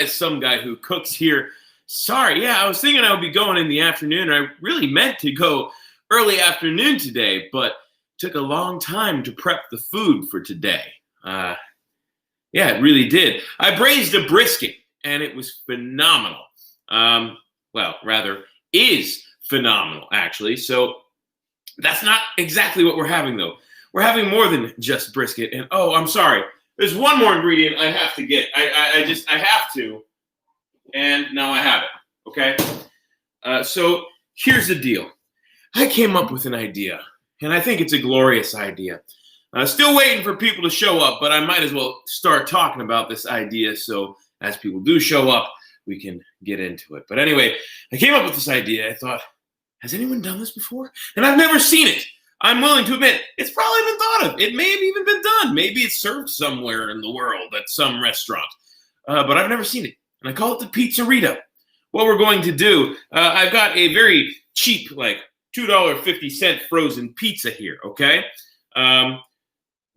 as some guy who cooks here. Sorry, yeah, I was thinking I would be going in the afternoon. I really meant to go early afternoon today, but took a long time to prep the food for today. Yeah, it really did. I braised a brisket, and it was phenomenal. Well, rather, is phenomenal, actually. So that's not exactly what we're having, though. We're having more than just brisket. And, oh, I'm sorry. There's one more ingredient I have to get. I have to. And now I have it, okay? So here's the deal. I came up with an idea, and I think it's a glorious idea. Still waiting for people to show up, but I might as well start talking about this idea so as people do show up, we can get into it. But anyway, I came up with this idea. I thought, has anyone done this before? And I've never seen it. I'm willing to admit it's probably been thought of. It may have even been done. Maybe it's served somewhere in the world at some restaurant, but I've never seen it. And I call it the Pizzarito. What we're going to do, I've got a very cheap, like $2.50 frozen pizza here, okay?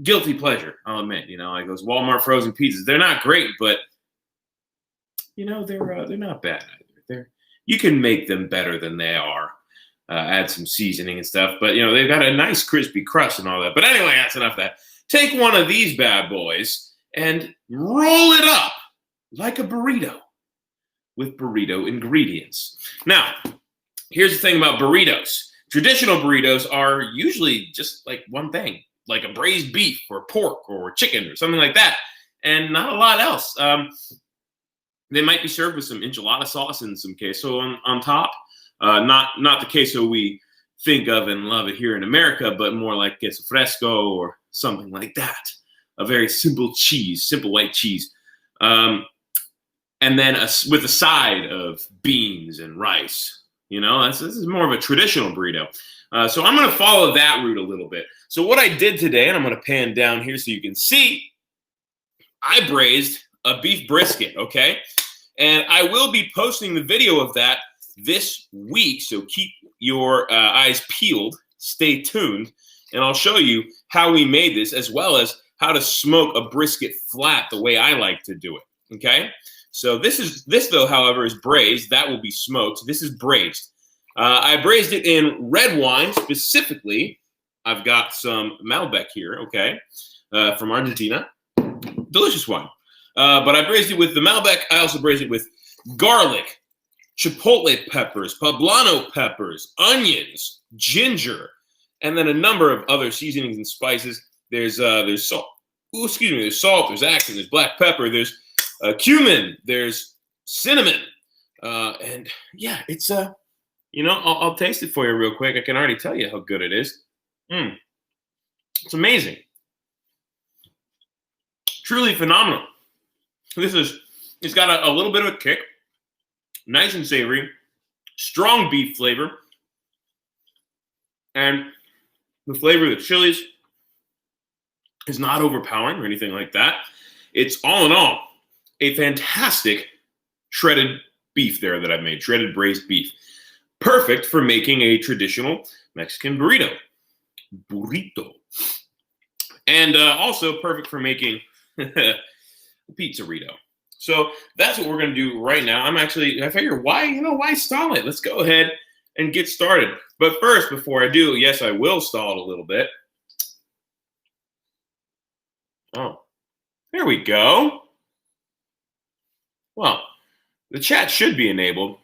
Guilty pleasure, I'll admit. You know, like those Walmart frozen pizzas. They're not great, but, you know, they're not bad either. You can make them better than they are. Add some seasoning and stuff. But, you know, they've got a nice crispy crust and all that. But anyway, that's enough of that. Take one of these bad boys and roll it up like a burrito with burrito ingredients. Now, here's the thing about burritos. Traditional burritos are usually just like one thing, like a braised beef or pork or chicken or something like that, and not a lot else. They might be served with some enchilada sauce and some queso on top. Not the queso we think of and love it here in America, but more like queso fresco or something like that. A very simple cheese, simple white cheese. And then with a side of beans and rice. You know, this is more of a traditional burrito. So I'm going to follow that route a little bit. So what I did today, and I'm going to pan down here so you can see, I braised a beef brisket, okay? And I will be posting the video of that this week, so keep your eyes peeled, stay tuned, and I'll show you how we made this, as well as how to smoke a brisket flat the way I like to do it, okay? So this though, however, is braised. That will be smoked. This is braised. I braised it in red wine specifically. I've got some Malbec here, okay, from Argentina. Delicious wine. But I braised it with the Malbec. I also braised it with garlic, chipotle peppers, poblano peppers, onions, ginger, and then a number of other seasonings and spices. There's salt. Ooh, excuse me. There's salt. There's accent. There's black pepper. There's cumin. There's cinnamon. And yeah, it's you know, I'll taste it for you real quick. I can already tell you how good it is. It's amazing. Truly phenomenal. It's got a little bit of a kick. Nice and savory. Strong beef flavor. And the flavor of the chilies is not overpowering or anything like that. It's all in all a fantastic shredded beef there that I've made. Shredded braised beef. Perfect for making a traditional Mexican burrito. And also perfect for making a pizzarito. So that's what we're going to do right now. I figure, why stall it? Let's go ahead and get started. But first, before I do, yes, I will stall it a little bit. Oh, there we go. Well, the chat should be enabled.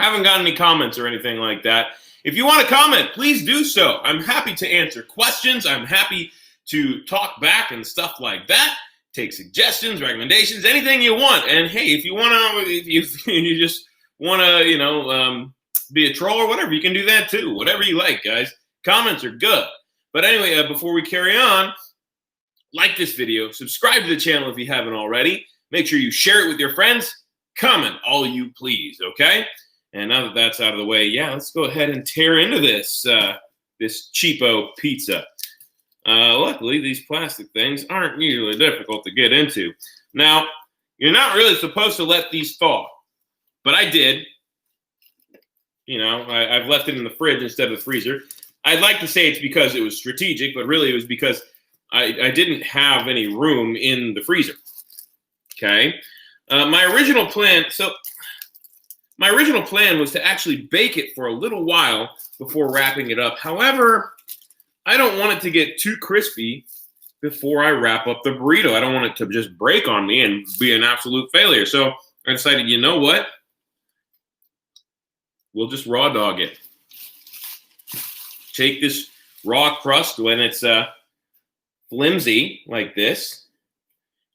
Haven't gotten any comments or anything like that. If you want to comment, please do so. I'm happy to answer questions. I'm happy to talk back and stuff like that. Take suggestions, recommendations, anything you want. And hey, if you want to, if you just want to, be a troll or whatever, you can do that too. Whatever you like, guys. Comments are good. But anyway, before we carry on, like this video, subscribe to the channel if you haven't already. Make sure you share it with your friends. Comment all you please, okay? And now that that's out of the way, yeah, let's go ahead and tear into this this cheapo pizza. Luckily, these plastic things aren't usually difficult to get into. Now, you're not really supposed to let these thaw, but I did. You know, I've left it in the fridge instead of the freezer. I'd like to say it's because it was strategic, but really it was because I didn't have any room in the freezer. Okay. My original plan was to actually bake it for a little while before wrapping it up. However, I don't want it to get too crispy before I wrap up the burrito. I don't want it to just break on me and be an absolute failure. So I decided, you know what? We'll just raw dog it. Take this raw crust when it's flimsy like this,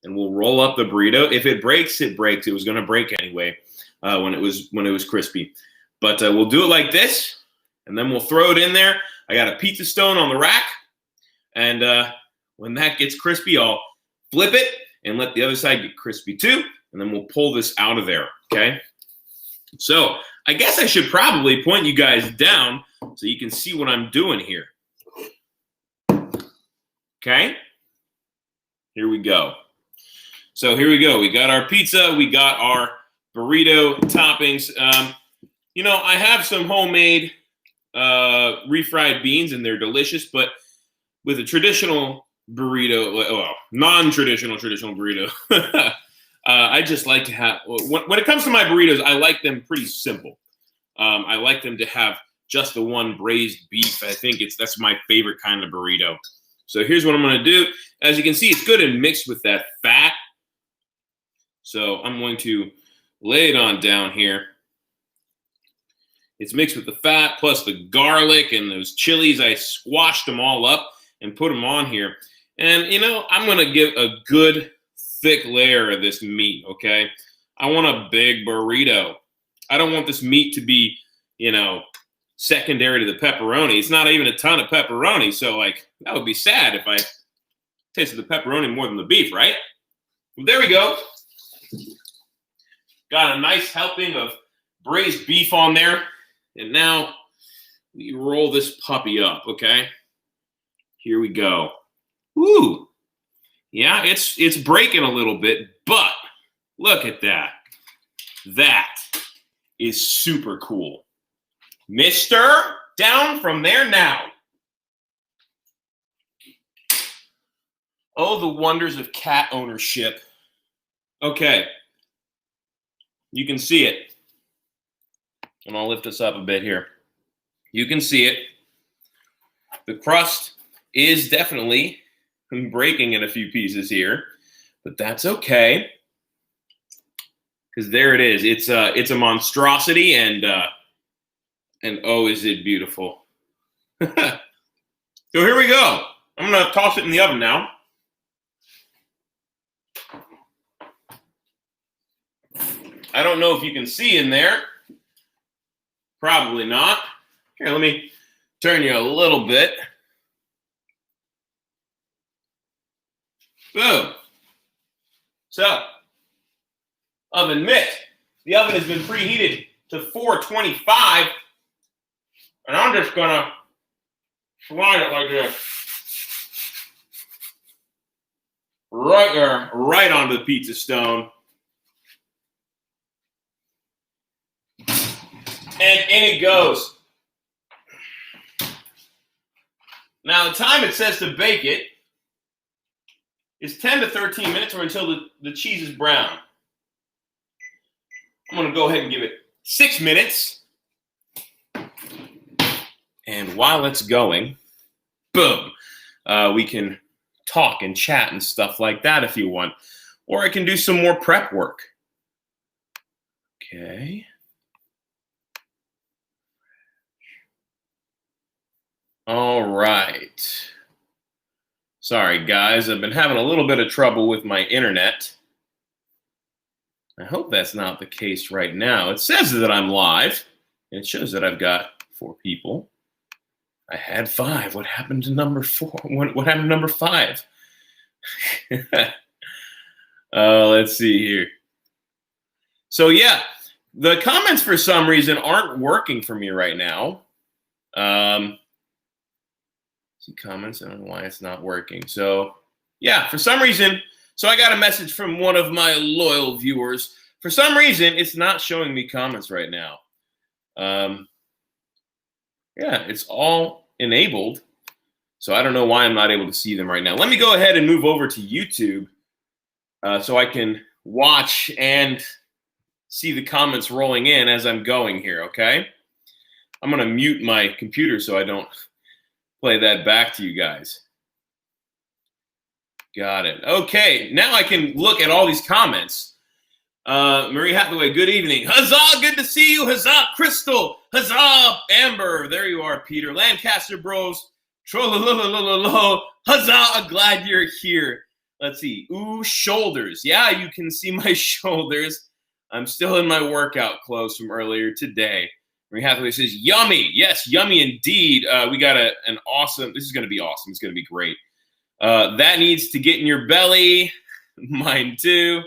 and we'll roll up the burrito. If it breaks, it breaks. It was going to break anyway when it was crispy. But we'll do it like this, and then we'll throw it in there. I got a pizza stone on the rack, and when that gets crispy, I'll flip it and let the other side get crispy too, and then we'll pull this out of there, okay? So I guess I should probably point you guys down so you can see what I'm doing here. Okay? Here we go. So here we go. We got our pizza. We got our burrito toppings. You know, I have some homemade refried beans, and they're delicious, but with a traditional burrito, well, non-traditional burrito, I just like to have, when it comes to my burritos, I like them pretty simple. I like them to have just the one braised beef. I think that's my favorite kind of burrito. So here's what I'm going to do. As you can see, it's good and mixed with that fat. So I'm going to lay it on down here. It's mixed with the fat plus the garlic and those chilies. I squashed them all up and put them on here. And, you know, I'm going to give a good thick layer of this meat, okay? I want a big burrito. I don't want this meat to be, you know, secondary to the pepperoni. It's not even a ton of pepperoni, so, like, that would be sad if I tasted the pepperoni more than the beef, right? Well, there we go. Got a nice helping of braised beef on there. And now we roll this puppy up, okay? Here we go. Woo! Yeah, it's breaking a little bit, but look at that. That is super cool. Mister, down from there now. Oh, the wonders of cat ownership. Okay. You can see it. And I'll lift this up a bit here. You can see it. The crust is definitely breaking in a few pieces here, but that's okay. Because there it is. It's a monstrosity, and oh, is it beautiful. So here we go. I'm going to toss it in the oven now. I don't know if you can see in there. Probably not. Here, let me turn you a little bit. Boom. So, oven mitt. The oven has been preheated to 425. And I'm just going to slide it like this. Right there, right onto the pizza stone. And in it goes. Now, the time it says to bake it is 10 to 13 minutes, or until the cheese is brown. I'm going to go ahead and give it 6 minutes. And while it's going, boom, we can talk and chat and stuff like that if you want. Or I can do some more prep work. Okay. All right. Sorry, guys. I've been having a little bit of trouble with my internet. I hope that's not the case right now. It says that I'm live, and it shows that I've got 4 people. I had 5. What happened to number 4? What happened to number 5? Let's see here. So, yeah, the comments for some reason aren't working for me right now. See comments. I don't know why it's not working. So, yeah, for some reason, so I got a message from one of my loyal viewers. For some reason, it's not showing me comments right now. Yeah, it's all enabled. So I don't know why I'm not able to see them right now. Let me go ahead and move over to YouTube so I can watch and see the comments rolling in as I'm going here, okay? I'm going to mute my computer so I don't play that back to you guys. Got it. Okay, now I can look at all these comments. Marie Hathaway, good evening. Huzzah, good to see you. Huzzah, Crystal. Huzzah, Amber. There you are, Peter. Lancaster Bros. Trollololololo. Huzzah, glad you're here. Let's see. Ooh, shoulders. Yeah, you can see my shoulders. I'm still in my workout clothes from earlier today. Marie Hathaway says, yummy. Yes, yummy indeed. We got an awesome, this is going to be awesome. It's going to be great. That needs to get in your belly. Mine too.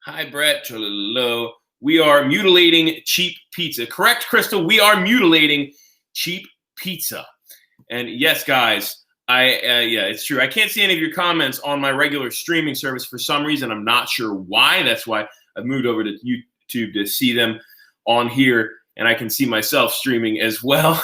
Hi, Brett. Trollololo. We are mutilating cheap pizza. Correct, Crystal. We are mutilating cheap pizza. And yes, guys, yeah, it's true. I can't see any of your comments on my regular streaming service for some reason. I'm not sure why. That's why I've moved over to YouTube to see them on here, and I can see myself streaming as well.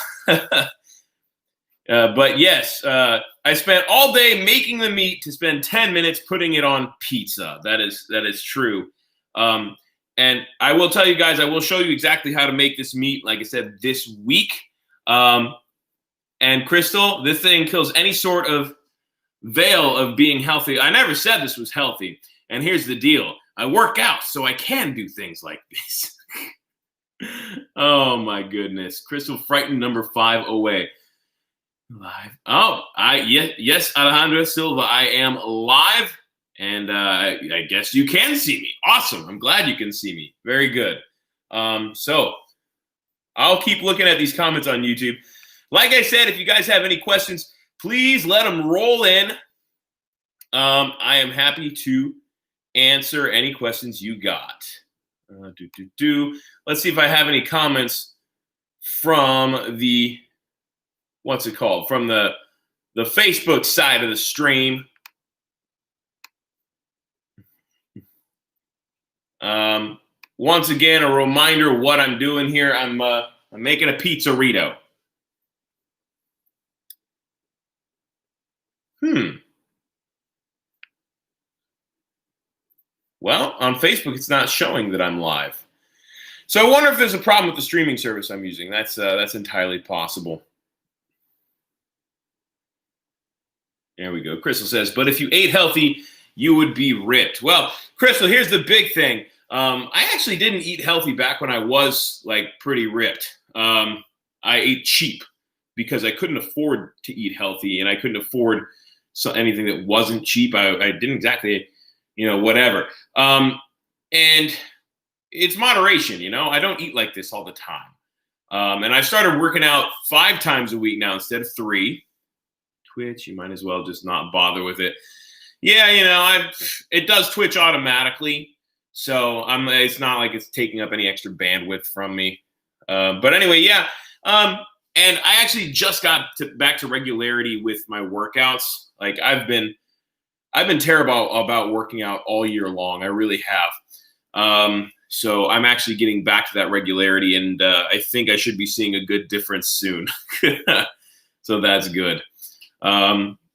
But yes, I spent all day making the meat to spend 10 minutes putting it on pizza. That is true. And I will tell you guys, I will show you exactly how to make this meat, like I said, this week. And Crystal, this thing kills any sort of veil of being healthy. I never said this was healthy. And here's the deal. I work out, so I can do things like this. Oh, my goodness. Crystal frightened number 5 away. Live. Oh, yes, Alejandra Silva, I am live. And I guess you can see me. Awesome. I'm glad you can see me. Very good. So I'll keep looking at these comments on YouTube. Like I said, if you guys have any questions, please let them roll in. I am happy to answer any questions you got. Let's see if I have any comments from the, what's it called? From the Facebook side of the stream. Once again, a reminder what I'm doing here. I'm making a Pizzarito. Well, on Facebook, it's not showing that I'm live. So I wonder if there's a problem with the streaming service I'm using. That's entirely possible. There we go. Crystal says, but if you ate healthy, you would be ripped. Well, Crystal, here's the big thing. I actually didn't eat healthy back when I was like pretty ripped. I ate cheap because I couldn't afford to eat healthy, and I couldn't afford anything that wasn't cheap. I didn't exactly, whatever. And it's moderation, I don't eat like this all the time. And I started working out 5 times a week now instead of 3. Twitch, you might as well just not bother with it. Yeah, it does Twitch automatically. So it's not like it's taking up any extra bandwidth from me. But anyway, yeah. And I actually just got back to regularity with my workouts. Like I've been terrible about working out all year long. I really have. So I'm actually getting back to that regularity, and I think I should be seeing a good difference soon. So that's good.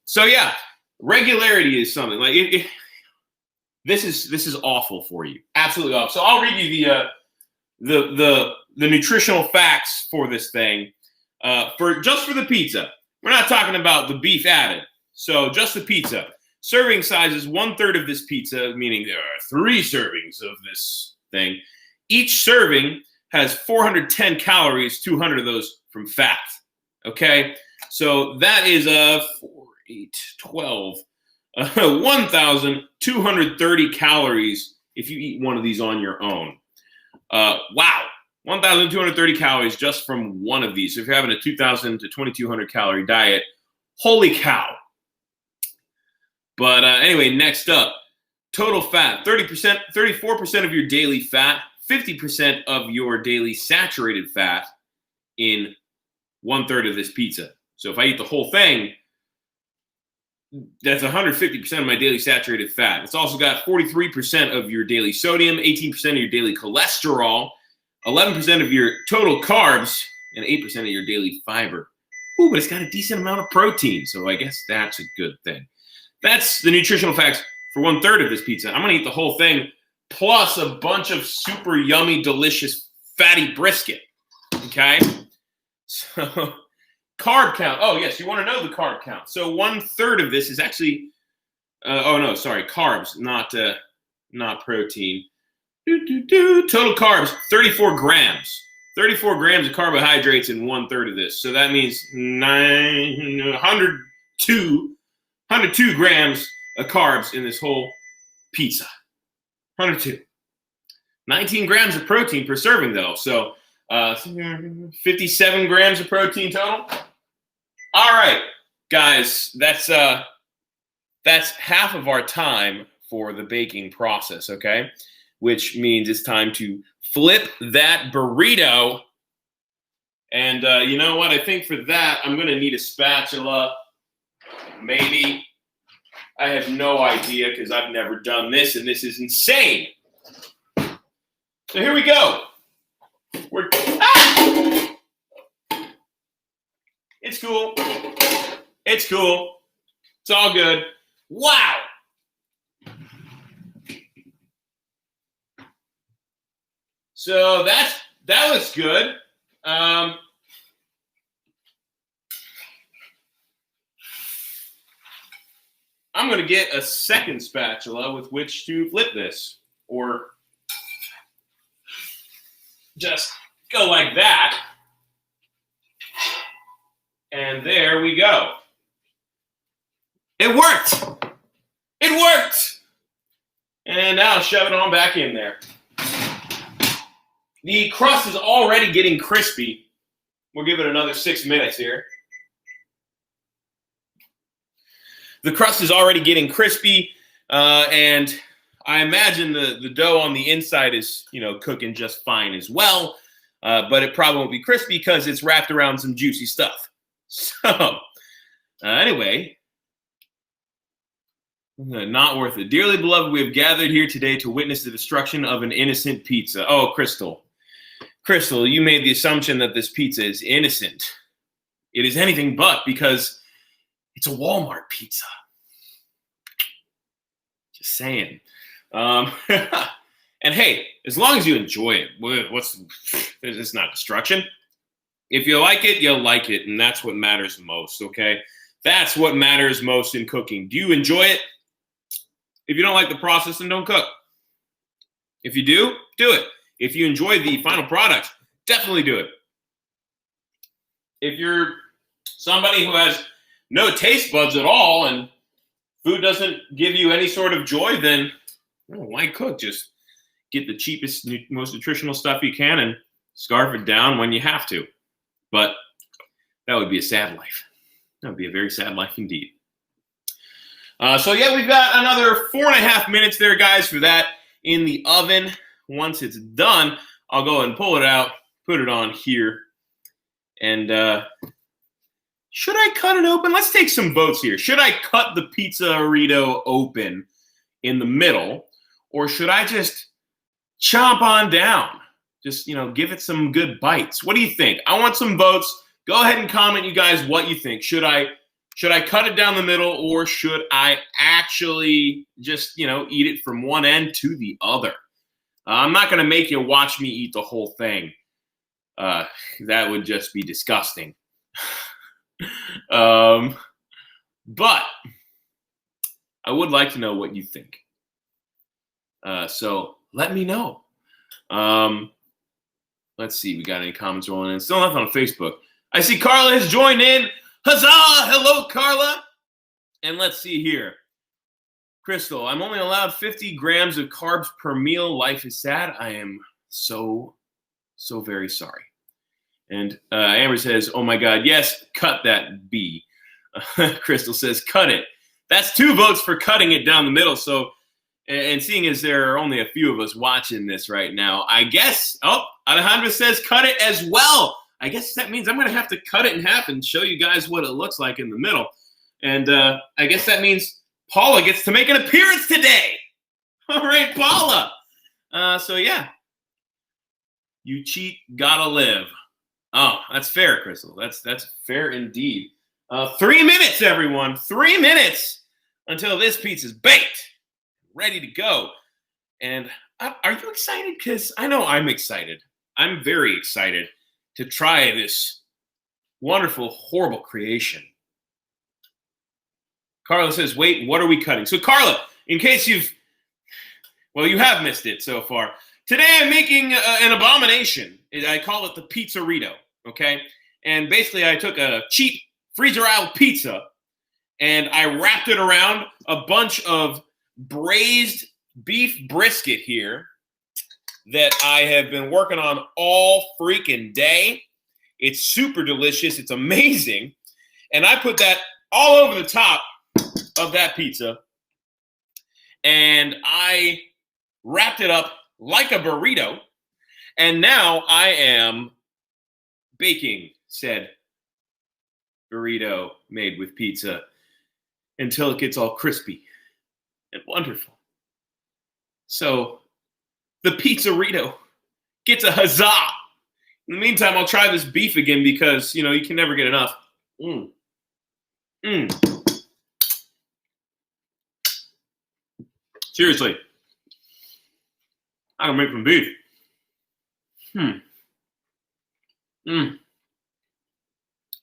So yeah, regularity is something like this is awful for you. Absolutely awful. So I'll read you the nutritional facts for this thing. For the pizza. We're not talking about the beef added. So just the pizza. Serving size is 1/3 of this pizza, meaning there are 3 servings of this thing. Each serving has 410 calories, 200 of those from fat. Okay? So that is 4, 8, 12, 1,230 calories if you eat one of these on your own. Wow. 1,230 calories just from one of these. So if you're having a 2,000 to 2,200 calorie diet, holy cow. But anyway, next up, total fat, 30%, 34% of your daily fat, 50% of your daily saturated fat in 1/3 of this pizza. So if I eat the whole thing, that's 150% of my daily saturated fat. It's also got 43% of your daily sodium, 18% of your daily cholesterol, 11% of your total carbs, and 8% of your daily fiber. Ooh, but it's got a decent amount of protein, so I guess that's a good thing. That's the nutritional facts for 1/3 of this pizza. I'm gonna eat the whole thing, plus a bunch of super yummy, delicious, fatty brisket. Okay? So, carb count. Oh, yes, you want to know the carb count. So 1/3 of this is actually, carbs, not protein. Total carbs, 34 grams. 34 grams of carbohydrates in 1/3 of this. So that means 102 grams of carbs in this whole pizza. 102. 19 grams of protein per serving, though. So 57 grams of protein total. All right, guys, that's half of our time for the baking process, okay? Which means it's time to flip that burrito. And you know what? I think for that, I'm going to need a spatula. Maybe. I have no idea because I've never done this, and this is insane. So here we go. It's cool. It's cool. It's all good. Wow. So that looks good. I'm going to get a second spatula with which to flip this, or just go like that. And there we go. It worked. It worked. And now I'll shove it on back in there. The crust is already getting crispy. We'll give it another 6 minutes here. The crust is already getting crispy, and I imagine the dough on the inside is, cooking just fine as well, but it probably won't be crispy because it's wrapped around some juicy stuff. So, anyway, not worth it. Dearly beloved, we have gathered here today to witness the destruction of an innocent pizza. Oh, Crystal, you made the assumption that this pizza is innocent. It is anything but, because it's a Walmart pizza. Just saying. And hey, as long as you enjoy it, it's not destruction. If you like it, you'll like it, and that's what matters most, okay? That's what matters most in cooking. Do you enjoy it? If you don't like the process, then don't cook. If you do, do it. If you enjoy the final product, definitely do it. If you're somebody who has no taste buds at all and food doesn't give you any sort of joy, then why cook? Just get the cheapest, most nutritional stuff you can and scarf it down when you have to. But that would be a sad life. That would be a very sad life indeed. So yeah, we've got another 4.5 minutes there, guys, for that in the oven. Once it's done, I'll go ahead and pull it out, put it on here. And should I cut it open? Let's take some votes here. Should I cut the Pizzarito open in the middle, or should I just chomp on down? Just, give it some good bites. What do you think? I want some votes. Go ahead and comment, you guys, what you think. Should I cut it down the middle, or should I actually just, eat it from one end to the other? I'm not going to make you watch me eat the whole thing. That would just be disgusting. But I would like to know what you think. So let me know. Let's see. We got any comments rolling in? Still nothing on Facebook. I see Carla has joined in. Huzzah! Hello, Carla. And let's see here. Crystal, I'm only allowed 50 grams of carbs per meal. Life is sad. I am so very sorry. And Amber says, oh my God, yes, cut that B. Crystal says, cut it. That's 2 votes for cutting it down the middle. So, and seeing as there are only a few of us watching this right now, I guess, Alejandra says cut it as well. I guess that means I'm going to have to cut it in half and show you guys what it looks like in the middle. And I guess that means Paula gets to make an appearance today. All right, Paula. So yeah, you cheat, gotta live. Oh, that's fair, Crystal. That's fair indeed. 3 minutes, everyone. 3 minutes until this pizza's baked, ready to go. And are you excited? Because I know I'm excited. I'm very excited to try this wonderful, horrible creation. Carla says, wait, what are we cutting? So, Carla, in case you have missed it so far. Today I'm making an abomination. I call it the Pizzarito, okay? And basically I took a cheap freezer-out pizza and I wrapped it around a bunch of braised beef brisket here that I have been working on all freaking day. It's super delicious. It's amazing. And I put that all over the top of that pizza. And I wrapped it up like a burrito. And now I am baking said burrito made with pizza until it gets all crispy and wonderful. So the Pizzarito gets a huzzah. In the meantime, I'll try this beef again because, you can never get enough. Seriously. I can make some beef.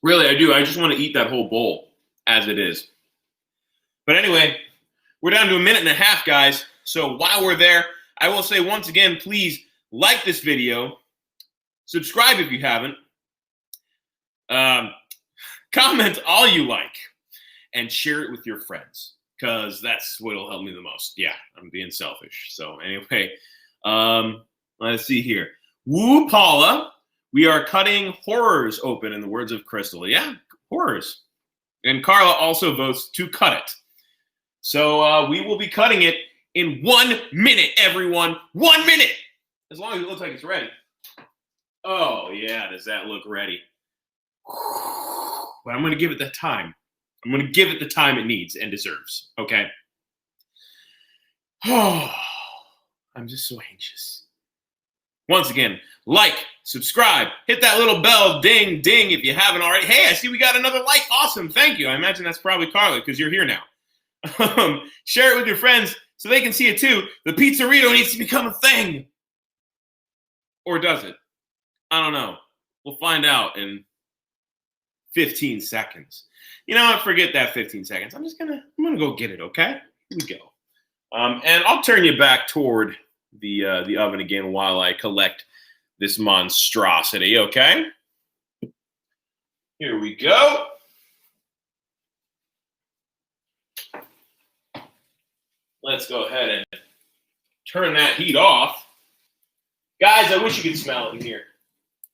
Really, I do. I just want to eat that whole bowl as it is. But anyway, we're down to a minute and a half, guys. So while we're there, I will say once again, please like this video. Subscribe if you haven't. Comment all you like. And share it with your friends. Because that's what will help me the most. Yeah, I'm being selfish. So anyway, let's see here. Woo Paula. We are cutting horrors open, in the words of Crystal. Yeah, horrors. And Carla also votes to cut it. So we will be cutting it in 1 minute, everyone. 1 minute! As long as it looks like it's ready. Oh, yeah, does that look ready? But I'm going to give it the time. I'm going to give it the time it needs and deserves, okay? Oh, I'm just so anxious. Once again, like, subscribe, hit that little bell, ding, ding, if you haven't already. Hey, I see we got another like. Awesome, thank you. I imagine that's probably Carla because you're here now. Share it with your friends so they can see it too. The Pizzarito needs to become a thing. Or does it? I don't know. We'll find out in 15 seconds. You know what? Forget that 15 seconds. I'm gonna go get it, okay? Here we go. And I'll turn you back toward the oven again while I collect this monstrosity, okay? Here we go. Let's go ahead and turn that heat off. Guys, I wish you could smell it in here.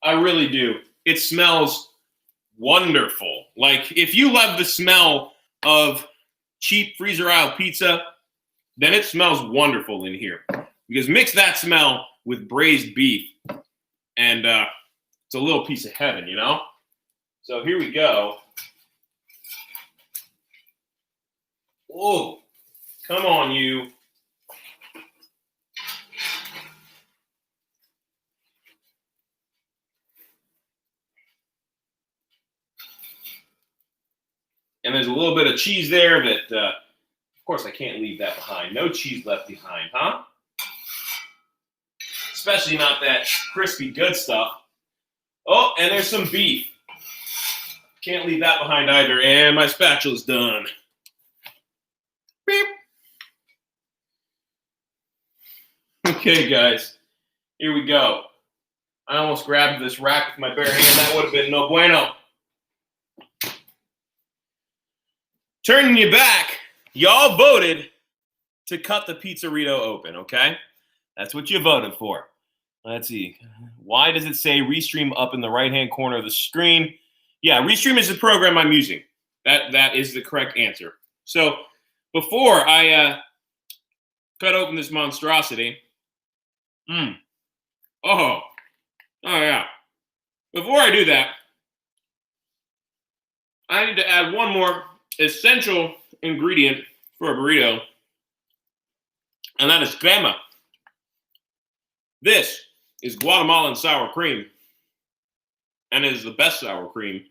I really do. It smells wonderful. Like, if you love the smell of cheap freezer-out pizza, then it smells wonderful in here. Because mix that smell with braised beef, and it's a little piece of heaven, you know? So here we go. Oh, come on, you. And there's a little bit of cheese there that, of course, I can't leave that behind. No cheese left behind, huh? Especially not that crispy good stuff. Oh, and there's some beef. Can't leave that behind either. And my spatula's done. Beep. Okay, guys. Here we go. I almost grabbed this rack with my bare hand. That would have been no bueno. Turning you back, y'all voted to cut the Pizzarito open, okay? That's what you voted for. Let's see. Why does it say Restream up in the right-hand corner of the screen? Yeah, Restream is the program I'm using. That is the correct answer. So before I cut open this monstrosity, oh yeah. Before I do that, I need to add one more essential ingredient for a burrito, and that is crema. This is Guatemalan sour cream. and is the best sour cream.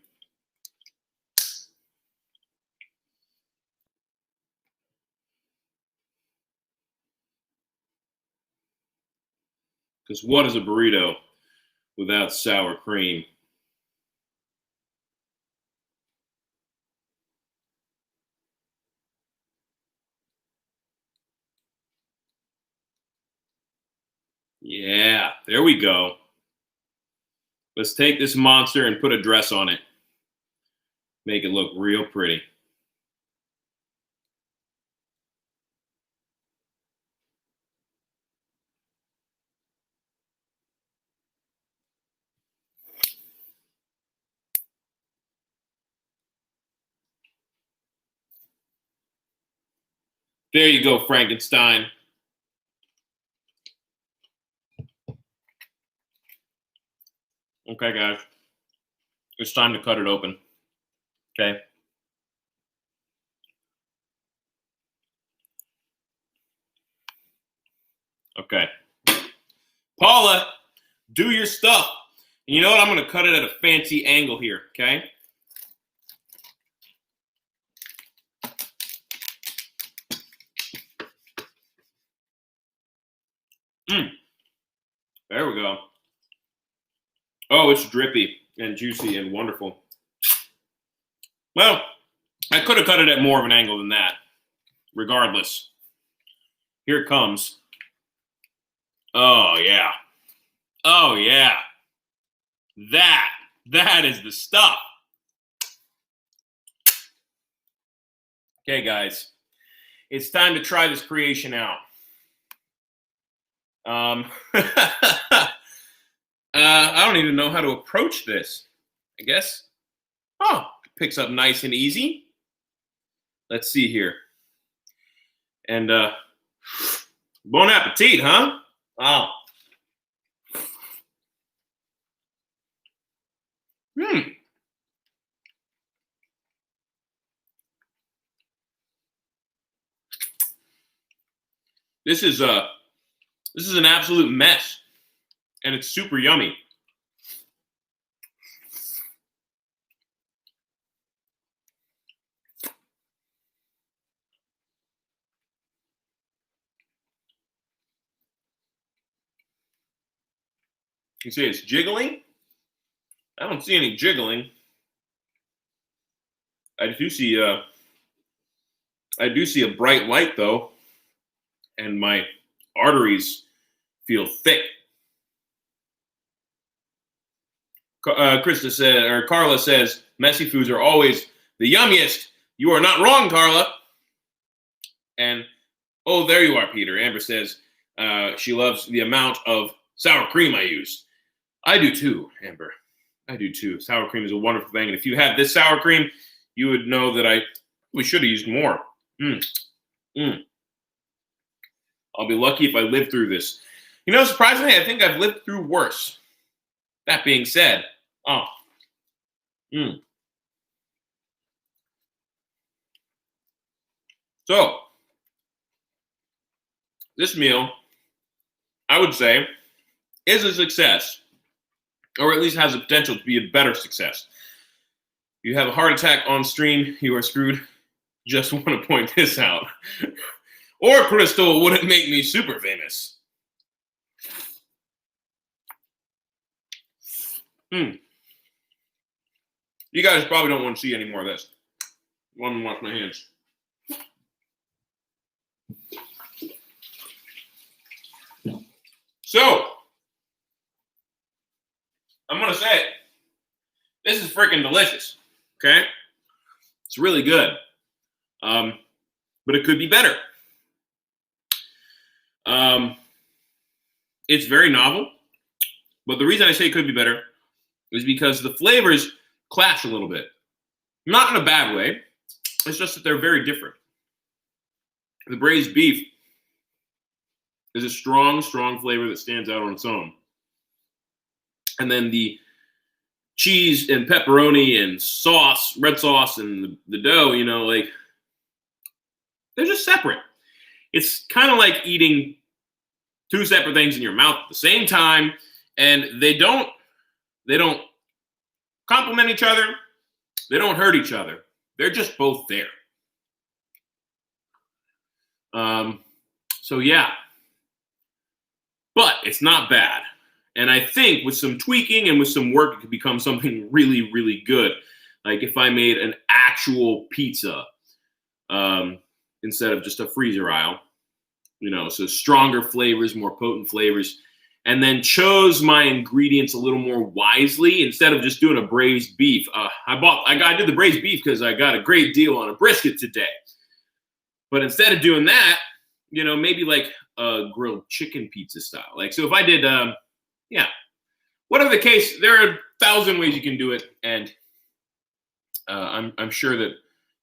Because what is a burrito without sour cream? Yeah, there we go. Let's take this monster and put a dress on it. Make it look real pretty. There you go, Frankenstein. Okay, guys. It's time to cut it open. Okay. Okay. Paula, do your stuff. And you know what? I'm going to cut it at a fancy angle here, okay? There we go. Oh, it's drippy and juicy and wonderful. Well, I could have cut it at more of an angle than that. Regardless. Here it comes. Oh, yeah. Oh, yeah. That is the stuff. Okay, guys. It's time to try this creation out. I don't even know how to approach this. I guess. Oh, picks up nice and easy. Let's see here. And bon appetit, huh? Wow. This is an absolute mess, and it's super yummy. You say it's jiggling? I don't see any jiggling. I do see a bright light though, and my arteries feel thick. Krista said, or Carla says, messy foods are always the yummiest. You are not wrong, Carla. And oh, there you are, Peter. Amber says she loves the amount of sour cream I used. I do too, Amber. I do too. Sour cream is a wonderful thing. And if you had this sour cream, you would know that we should have used more. I'll be lucky if I live through this. You know, surprisingly, I think I've lived through worse. That being said, So, this meal, I would say, is a success. Or at least has the potential to be a better success. If you have a heart attack on stream, you are screwed. Just want to point this out. Or Crystal wouldn't make me super famous. You guys probably don't want to see any more of this. I want to wash my hands. So, I'm going to say it. This is freaking delicious. Okay? It's really good. But it could be better. It's very novel. But the reason I say it could be better is because the flavors clash a little bit. Not in a bad way. It's just that they're very different. The braised beef is a strong, strong flavor that stands out on its own. And then the cheese and pepperoni and sauce, red sauce, and the dough, you know, like, they're just separate. It's kind of like eating two separate things in your mouth at the same time, and they don't complement each other. They don't hurt each other. They're just both there. So yeah, but it's not bad. And I think with some tweaking and with some work, it could become something really, really good. Like if I made an actual pizza instead of just a freezer aisle, so stronger flavors, more potent flavors, and then chose my ingredients a little more wisely instead of just doing a braised beef. I did the braised beef because I got a great deal on a brisket today. But instead of doing that, maybe like a grilled chicken pizza style. Like, so if I did, whatever the case, there are 1,000 ways you can do it. And I'm sure that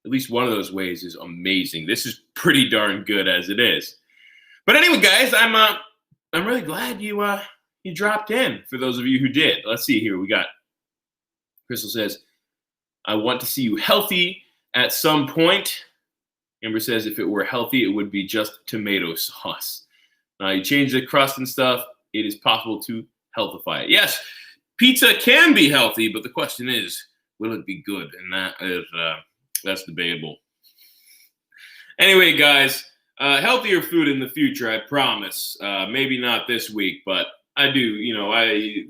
at least one of those ways is amazing. This is pretty darn good as it is. But anyway, guys, I'm really glad you dropped in. For those of you who did, let's see here. We got Crystal says, "I want to see you healthy at some point." Amber says, "If it were healthy, it would be just tomato sauce." You change the crust and stuff. It is possible to healthify it. Yes, pizza can be healthy, but the question is, will it be good? And that's debatable. Anyway, guys. Healthier food in the future, I promise. Maybe not this week, but I do.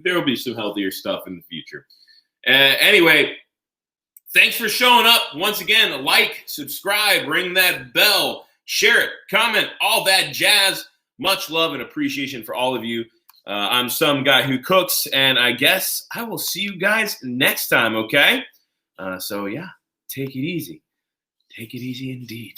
There will be some healthier stuff in the future. Anyway, thanks for showing up. Once again, like, subscribe, ring that bell, share it, comment, all that jazz. Much love and appreciation for all of you. I'm some guy who cooks, and I guess I will see you guys next time, okay? So, yeah, take it easy. Take it easy indeed.